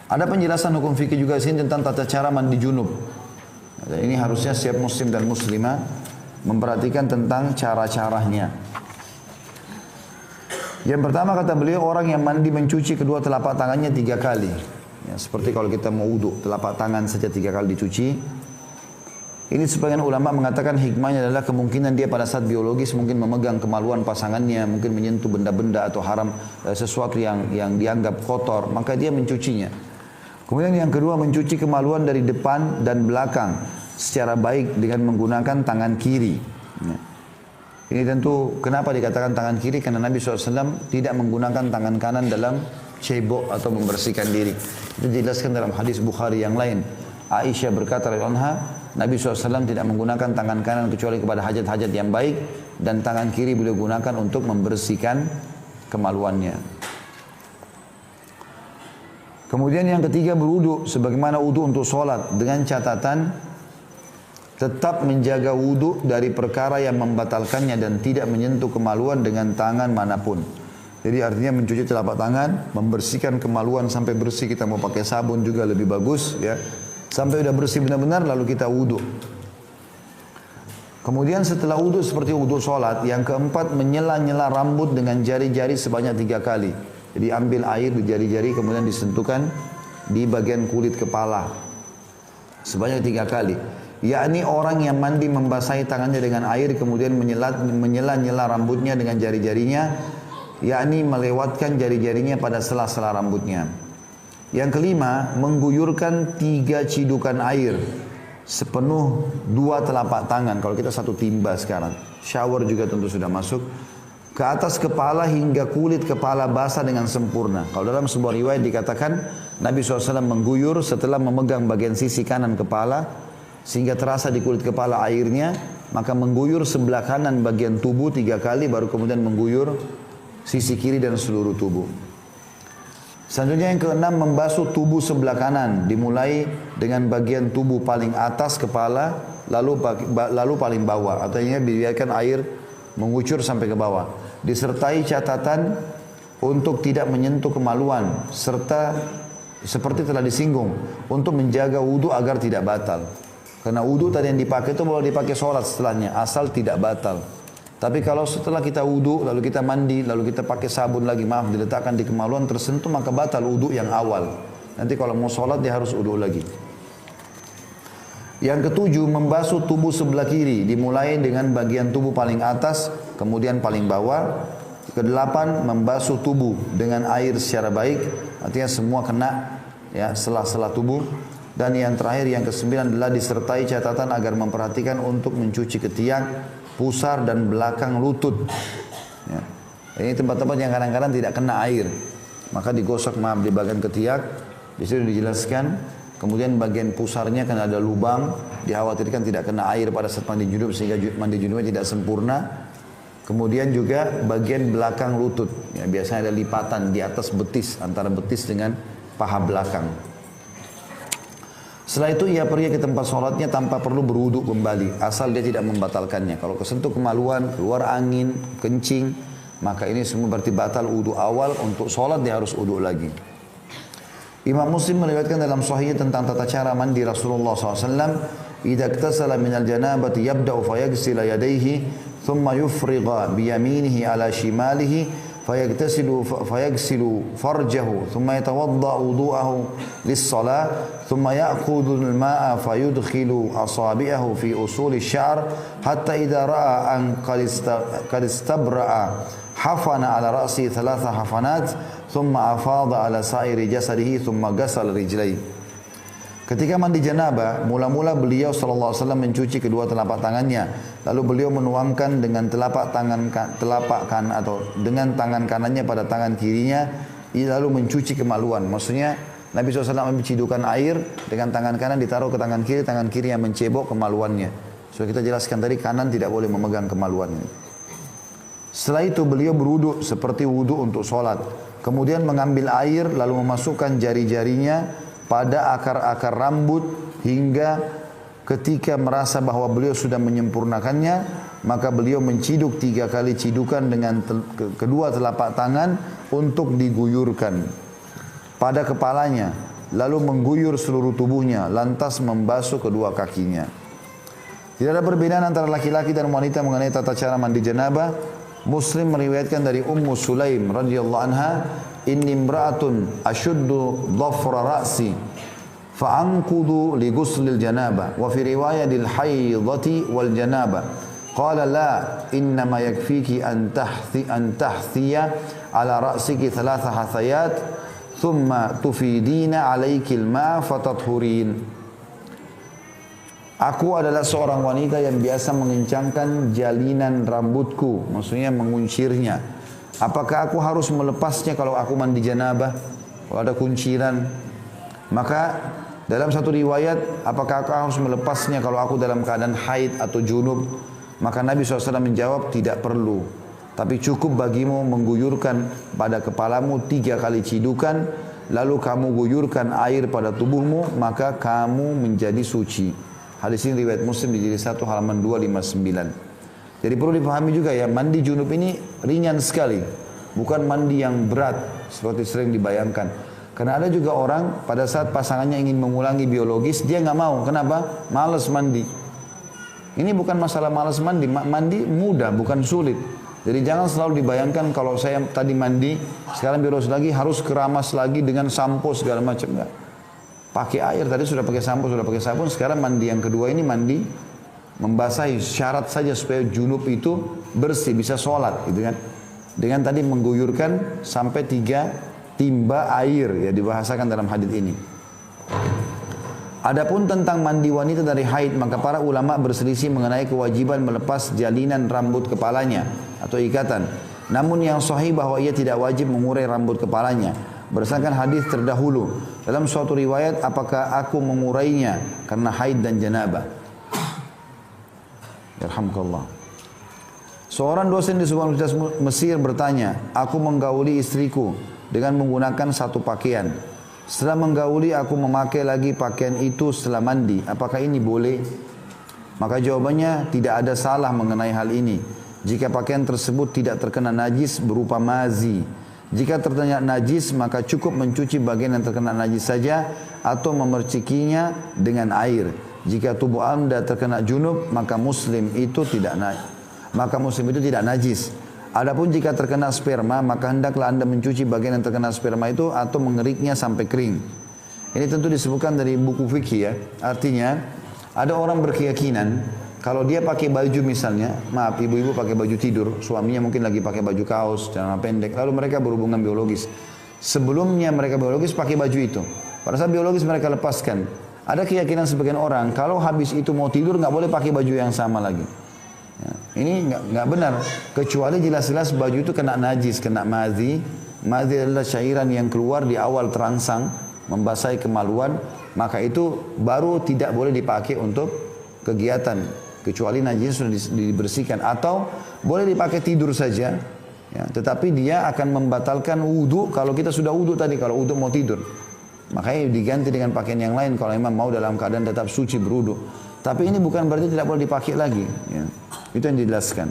Ada penjelasan hukum fikih juga sini tentang tata cara mandi junub. Dan ini harusnya setiap muslim dan muslimah memperhatikan tentang cara-caranya. Yang pertama kata beliau, orang yang mandi mencuci kedua telapak tangannya 3 kali. Ya, seperti kalau kita mau wudhu, telapak tangan saja 3 kali dicuci. Ini sebagian ulama mengatakan hikmahnya adalah kemungkinan dia pada saat biologis mungkin memegang kemaluan pasangannya, mungkin menyentuh benda-benda atau haram, sesuatu yang dianggap kotor, maka dia mencucinya. Kemudian yang kedua, mencuci kemaluan dari depan dan belakang secara baik dengan menggunakan tangan kiri. Ya. Ini tentu kenapa dikatakan tangan kiri, karena Nabi SAW tidak menggunakan tangan kanan dalam cebok atau membersihkan diri. Itu dijelaskan dalam hadis Bukhari yang lain. Aisyah berkata radhiyallahu anha, Nabi SAW tidak menggunakan tangan kanan kecuali kepada hajat-hajat yang baik, dan tangan kiri beliau gunakan untuk membersihkan kemaluannya. Kemudian yang ketiga, berwudu sebagaimana wudu untuk sholat, dengan catatan tetap menjaga wudu dari perkara yang membatalkannya dan tidak menyentuh kemaluan dengan tangan manapun. Jadi artinya mencuci telapak tangan, membersihkan kemaluan sampai bersih, kita mau pakai sabun juga lebih bagus ya. Sampai udah bersih benar-benar lalu kita wudu. Kemudian setelah wudu seperti wudu sholat, yang keempat menyela-nyela rambut dengan jari-jari sebanyak 3 kali. Jadi ambil air di jari-jari kemudian disentuhkan di bagian kulit kepala sebanyak 3 kali. Yakni orang yang mandi membasahi tangannya dengan air kemudian menyela-nyela rambutnya dengan jari-jarinya, yakni melewatkan jari-jarinya pada sela-sela rambutnya. Yang kelima, mengguyurkan 3 cidukan air sepenuh 2 telapak tangan. Kalau kita 1 timba sekarang, shower juga tentu sudah masuk, ke atas kepala hingga kulit kepala basah dengan sempurna. Kalau dalam sebuah riwayat dikatakan Nabi SAW mengguyur setelah memegang bagian sisi kanan kepala sehingga terasa di kulit kepala airnya, maka mengguyur sebelah kanan bagian tubuh 3 kali, baru kemudian mengguyur sisi kiri dan seluruh tubuh. Selanjutnya yang keenam, membasuh tubuh sebelah kanan, dimulai dengan bagian tubuh paling atas kepala, lalu paling bawah, artinya biarkan air mengucur sampai ke bawah. Disertai catatan untuk tidak menyentuh kemaluan, serta seperti telah disinggung, untuk menjaga wudu agar tidak batal. Karena wudu tadi yang dipakai itu boleh dipakai sholat setelahnya, asal tidak batal. Tapi kalau setelah kita wudu, lalu kita mandi, lalu kita pakai sabun lagi, maaf, diletakkan di kemaluan tersentuh, maka batal wudu yang awal. Nanti kalau mau sholat dia harus wudu lagi. Yang ketujuh, membasuh tubuh sebelah kiri, dimulai dengan bagian tubuh paling atas, kemudian paling bawah. Kedelapan, membasuh tubuh dengan air secara baik, artinya semua kena ya sela-sela tubuh. Dan yang terakhir, yang kesembilan adalah disertai catatan agar memperhatikan untuk mencuci ketiak, pusar dan belakang lutut. Ya. Ini tempat-tempat yang kadang-kadang tidak kena air, maka digosok di bagian ketiak. Di situ dijelaskan. Kemudian bagian pusarnya kan ada lubang, dikhawatirkan tidak kena air pada saat mandi junub sehingga mandi junubnya tidak sempurna. Kemudian juga bagian belakang lutut, ya, biasanya ada lipatan di atas betis, antara betis dengan paha belakang. Setelah itu ia pergi ke tempat sholatnya tanpa perlu berwudu kembali, asal dia tidak membatalkannya. Kalau kesentuh kemaluan, keluar angin, kencing, maka ini semua berarti batal wudu awal. Untuk sholat dia harus wudu lagi. Imam Muslim meriwayatkan dalam sahihnya tentang tata cara mandi Rasulullah SAW. Idza iktasala minal janabati yabda'u fayaghsila yadayhi thumma yufriga biyaminihi ala shimalihi fayaghsilu farjahu thumma yatawadda wudu'ahu lis-salah thumma ya'khudhu al-ma'a fayudkhilu asabi'ahu fi usuli asy-sya'r hatta idza ra'a an qad istabra'a hafana ala ra'si 3 hafanat thumma afadha ala sa'iri jasadihi thumma ghasala rijlaihi. Ketika mandi janabah, mula-mula beliau SAW mencuci kedua telapak tangannya. Lalu beliau menuangkan dengan telapak kanan atau dengan tangan kanannya pada tangan kirinya, lalu mencuci kemaluan. Maksudnya Nabi SAW ambil cidukan air dengan tangan kanan ditaruh ke tangan kiri yang mencebok kemaluannya. So kita jelaskan tadi kanan tidak boleh memegang kemaluannya. Setelah itu beliau berwudu seperti wudu untuk sholat. Kemudian mengambil air lalu memasukkan jari-jarinya pada akar-akar rambut hingga ketika merasa bahwa beliau sudah menyempurnakannya, maka beliau menciduk 3 kali cidukan dengan kedua telapak tangan untuk diguyurkan pada kepalanya. lalu mengguyur seluruh tubuhnya, lantas membasuh kedua kakinya. Tidak ada perbedaan antara laki-laki dan wanita mengenai tata cara mandi janabah. Muslim meriwayatkan dari Ummu Sulaim radhiyallahu anha, "Inni imra'atun ashuddu dhafra ra'si fa'anqudu li ghuslil janabah wa fi riwayatil haidati wal janabah." Qala la, innama yakfiki an tahthiya ala ra'siki thalatha hathayat thumma tufidina alaikil ma fatathurin. Aku adalah seorang wanita yang biasa mengencangkan jalinan rambutku, maksudnya menguncirnya. Apakah aku harus melepasnya kalau aku mandi janabah? Kalau ada kunciran? Maka dalam satu riwayat, apakah aku harus melepasnya kalau aku dalam keadaan haid atau junub? Maka Nabi SAW menjawab, tidak perlu. Tapi cukup bagimu mengguyurkan pada kepalamu 3 kali cidukan, lalu kamu guyurkan air pada tubuhmu, maka kamu menjadi suci. Hadis ini riwayat Muslim di jilid 1 halaman 259. Jadi perlu dipahami juga ya, mandi junub ini ringan sekali. Bukan mandi yang berat seperti sering dibayangkan. Karena ada juga orang pada saat pasangannya ingin mengulangi biologis, dia nggak mau. Kenapa? Malas mandi. Ini bukan masalah malas mandi. Mandi mudah, bukan sulit. Jadi jangan selalu dibayangkan kalau saya tadi mandi, sekarang biologis lagi, harus keramas lagi dengan sampo segala macam. Enggak. Pakai air, tadi sudah pakai sampo, sudah pakai sabun, sekarang mandi yang kedua ini mandi membasahi, syarat saja supaya junub itu bersih, bisa sholat gitu kan. Dengan tadi mengguyurkan sampai 3 timba air, ya dibahasakan dalam hadis ini. Adapun tentang mandi wanita dari haid, maka para ulama berselisih mengenai kewajiban melepas jalinan rambut kepalanya atau ikatan. Namun yang sahih bahwa ia tidak wajib mengurai rambut kepalanya. Berdasarkan hadis terdahulu, dalam suatu riwayat, apakah aku mengurainya karena haid dan janabah? Yarhamkallah. Seorang dosen di sebuah universitas Mesir bertanya, aku menggauli istriku dengan menggunakan satu pakaian. Setelah menggauli, aku memakai lagi pakaian itu setelah mandi. Apakah ini boleh? Maka jawabannya, tidak ada salah mengenai hal ini. Jika pakaian tersebut tidak terkena najis berupa mazi. Jika terkena najis, maka cukup mencuci bagian yang terkena najis saja atau memercikinya dengan air. Jika tubuh Anda terkena junub, maka muslim itu tidak najis. Adapun jika terkena sperma, maka hendaklah Anda mencuci bagian yang terkena sperma itu atau mengeriknya sampai kering. Ini tentu disebutkan dari buku fikih ya. Artinya, ada orang berkeyakinan kalau dia pakai baju misalnya, maaf ibu-ibu pakai baju tidur, suaminya mungkin lagi pakai baju kaos, celana pendek, lalu mereka berhubungan biologis. Sebelumnya mereka biologis pakai baju itu. Pada saat biologis mereka lepaskan. Ada keyakinan sebagian orang, kalau habis itu mau tidur nggak boleh pakai baju yang sama lagi. Ya, ini nggak benar. Kecuali jelas-jelas baju itu kena najis, kena madhi. Madhi adalah cairan yang keluar di awal terangsang, membasahi kemaluan. Maka itu baru tidak boleh dipakai untuk kegiatan. Kecuali najis sudah dibersihkan. Atau boleh dipakai tidur saja. Ya, tetapi dia akan membatalkan wudhu kalau kita sudah wudhu tadi. Kalau wudhu mau tidur. Makanya diganti dengan pakaian yang lain. Kalau memang mau dalam keadaan tetap suci berwudhu. Tapi ini bukan berarti tidak boleh dipakai lagi. Ya, itu yang dijelaskan.